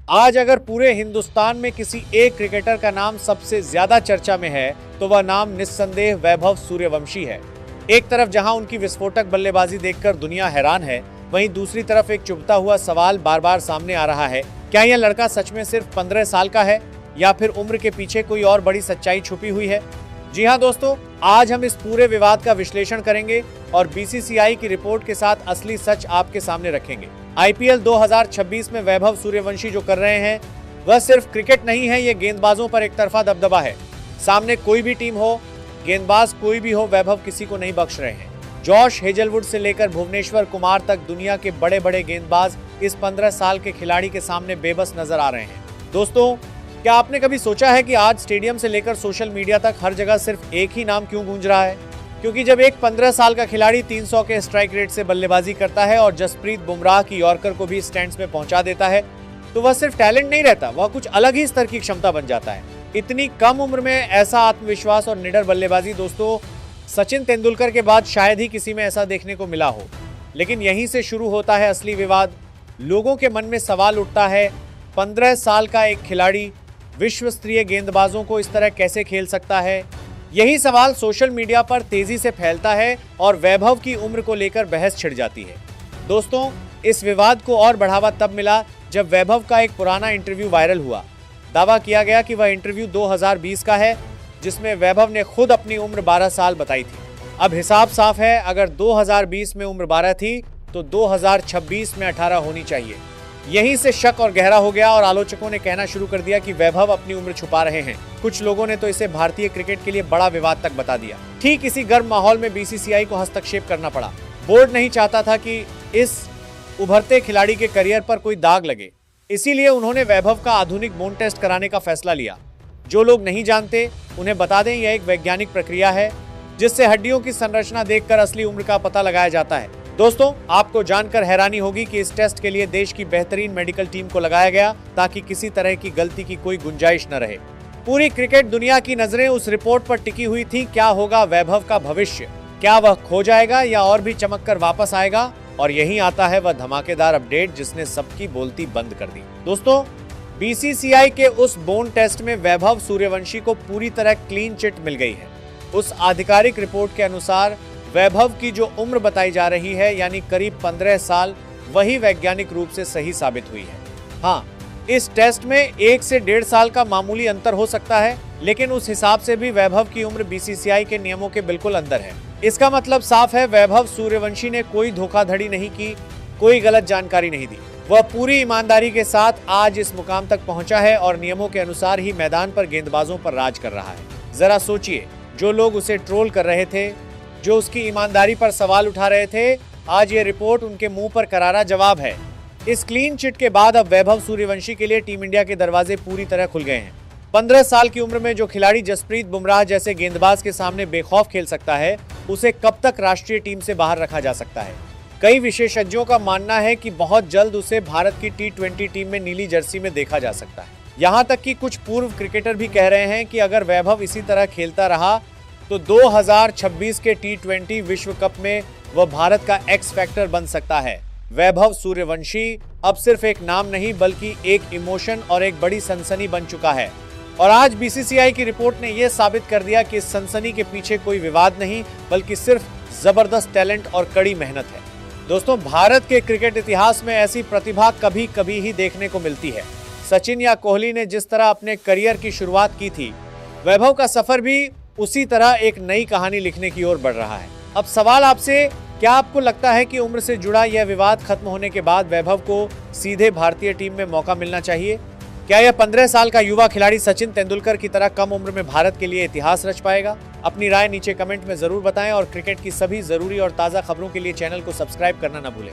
आज अगर पूरे हिंदुस्तान में किसी एक क्रिकेटर का नाम सबसे ज्यादा चर्चा में है तो वह नाम निस्संदेह वैभव सूर्यवंशी है। एक तरफ जहां उनकी विस्फोटक बल्लेबाजी देखकर दुनिया हैरान है, वहीं दूसरी तरफ एक चुभता हुआ सवाल बार बार सामने आ रहा है, क्या यह लड़का सच में सिर्फ 15 साल का है या फिर उम्र के पीछे कोई और बड़ी सच्चाई छुपी हुई है। जी हाँ दोस्तों, आज हम इस पूरे विवाद का विश्लेषण करेंगे और बीसीसीआई की रिपोर्ट के साथ असली सच आपके सामने रखेंगे। आईपीएल 2026 में वैभव सूर्यवंशी जो कर रहे हैं वह सिर्फ क्रिकेट नहीं है, ये गेंदबाजों पर एक तरफा दबदबा है। सामने कोई भी टीम हो, गेंदबाज कोई भी हो, वैभव किसी को नहीं बख्श रहे हैं। जॉश हेजलवुड से लेकर भुवनेश्वर कुमार तक दुनिया के बड़े बड़े गेंदबाज इस 15 साल के खिलाड़ी के सामने बेबस नजर आ रहे हैं। दोस्तों, क्या आपने कभी सोचा है कि आज स्टेडियम से लेकर सोशल मीडिया तक हर जगह सिर्फ एक ही नाम क्यों गूंज रहा है? क्योंकि जब एक 15 साल का खिलाड़ी 300 के स्ट्राइक रेट से बल्लेबाजी करता है और जसप्रीत बुमराह की यॉर्कर को भी स्टैंड्स में पहुंचा देता है, तो वह सिर्फ टैलेंट नहीं रहता, वह कुछ अलग ही स्तर की क्षमता बन जाता है। इतनी कम उम्र में ऐसा आत्मविश्वास और निडर बल्लेबाजी दोस्तों, सचिन तेंदुलकर के बाद शायद ही किसी में ऐसा देखने को मिला हो। लेकिन यहीं से शुरू होता है असली विवाद। लोगों के मन में सवाल उठता है, 15 साल का एक खिलाड़ी विश्व स्तरीय गेंदबाजों को इस तरह कैसे खेल सकता है? यही सवाल सोशल मीडिया पर तेजी से फैलता है और वैभव की उम्र को लेकर बहस छिड़ जाती है। दोस्तों, इस विवाद को और बढ़ावा तब मिला जब वैभव का एक पुराना इंटरव्यू वायरल हुआ। दावा किया गया कि वह इंटरव्यू 2020 का है, जिसमें वैभव ने खुद अपनी उम्र 12 साल बताई थी। अब हिसाब साफ है, अगर 2020 में उम्र 12 थी तो 2026 में 18 होनी चाहिए। यहीं से शक और गहरा हो गया और आलोचकों ने कहना शुरू कर दिया कि वैभव अपनी उम्र छुपा रहे हैं। कुछ लोगों ने तो इसे भारतीय क्रिकेट के लिए बड़ा विवाद तक बता दिया। ठीक इसी गर्म माहौल में बीसीसीआई को हस्तक्षेप करना पड़ा। बोर्ड नहीं चाहता था कि इस उभरते खिलाड़ी के करियर पर कोई दाग लगे, इसीलिए उन्होंने वैभव का आधुनिक बोन टेस्ट कराने का फैसला लिया। जो लोग नहीं जानते उन्हें बता दें, यह एक वैज्ञानिक प्रक्रिया है जिससे हड्डियों की संरचना देखकर असली उम्र का पता लगाया जाता है। दोस्तों, आपको जानकर हैरानी होगी कि इस टेस्ट के लिए देश की बेहतरीन मेडिकल टीम को लगाया गया ताकि किसी तरह की गलती की कोई गुंजाइश न रहे। पूरी क्रिकेट दुनिया की नजरें उस रिपोर्ट पर टिकी हुई थी। क्या होगा वैभव का भविष्य? क्या वह खो जाएगा या और भी चमक कर वापस आएगा? और यहीं आता है वह धमाकेदार अपडेट जिसने सबकी बोलती बंद कर दी। दोस्तों, बीसीसीआई के उस बोन टेस्ट में वैभव सूर्यवंशी को पूरी तरह क्लीन चिट मिल गई है। उस आधिकारिक रिपोर्ट के अनुसार वैभव की जो उम्र बताई जा रही है, यानी करीब 15 साल, वही वैज्ञानिक रूप से सही साबित हुई है। हाँ, इस टेस्ट में 1 से 1.5 साल का मामूली अंतर हो सकता है, लेकिन उस हिसाब से भी वैभव की उम्र बीसीसीआई के नियमों के बिल्कुल अंदर है। इसका मतलब साफ है, वैभव सूर्यवंशी ने कोई धोखाधड़ी नहीं की, कोई गलत जानकारी नहीं दी। वह पूरी ईमानदारी के साथ आज इस मुकाम तक पहुंचा है और नियमों के अनुसार ही मैदान पर गेंदबाजों पर राज कर रहा है। जरा सोचिए, जो लोग उसे ट्रोल कर रहे थे, जो उसकी ईमानदारी पर सवाल उठा रहे थे, आज ये रिपोर्ट उनके मुंह पर करारा जवाब है। इस क्लीन चिट के बाद अब वैभव सूर्यवंशी के लिए टीम इंडिया के दरवाजे पूरी तरह खुल गए हैं। 15 साल की उम्र में जो खिलाड़ी जसप्रीत बुमराह जैसे गेंदबाज के सामने बेखौफ खेल सकता है, उसे कब तक राष्ट्रीय टीम से बाहर रखा जा सकता है? कई विशेषज्ञों का मानना है कि बहुत जल्द उसे भारत की T20 टीम में नीली जर्सी में देखा जा सकता है। यहाँ तक कि कुछ पूर्व क्रिकेटर भी कह रहे हैं कि अगर वैभव इसी तरह खेलता रहा तो 2026 के T20 विश्व कप में वह भारत का एक्स फैक्टर बन सकता है। वैभव सूर्यवंशी अब सिर्फ एक नाम नहीं बल्कि एक इमोशन और एक बड़ी सनसनी बन चुका है। और आज बीसीसीआई की रिपोर्ट ने यह साबित कर दिया कि इस सनसनी के पीछे कोई विवाद नहीं बल्कि सिर्फ जबरदस्त टैलेंट और कड़ी मेहनत है। दोस्तों, भारत के क्रिकेट इतिहास में ऐसी प्रतिभा कभी कभी ही देखने को मिलती है। सचिन या कोहली ने जिस तरह अपने करियर की शुरुआत की थी, वैभव का सफर भी उसी तरह एक नई कहानी लिखने की ओर बढ़ रहा है। अब सवाल आपसे, क्या आपको लगता है कि उम्र से जुड़ा यह विवाद खत्म होने के बाद वैभव को सीधे भारतीय टीम में मौका मिलना चाहिए? क्या यह 15 साल का युवा खिलाड़ी सचिन तेंदुलकर की तरह कम उम्र में भारत के लिए इतिहास रच पाएगा? अपनी राय नीचे कमेंट में जरूर बताएं और क्रिकेट की सभी जरूरी और ताजा खबरों के लिए चैनल को सब्सक्राइब करना न भूलें।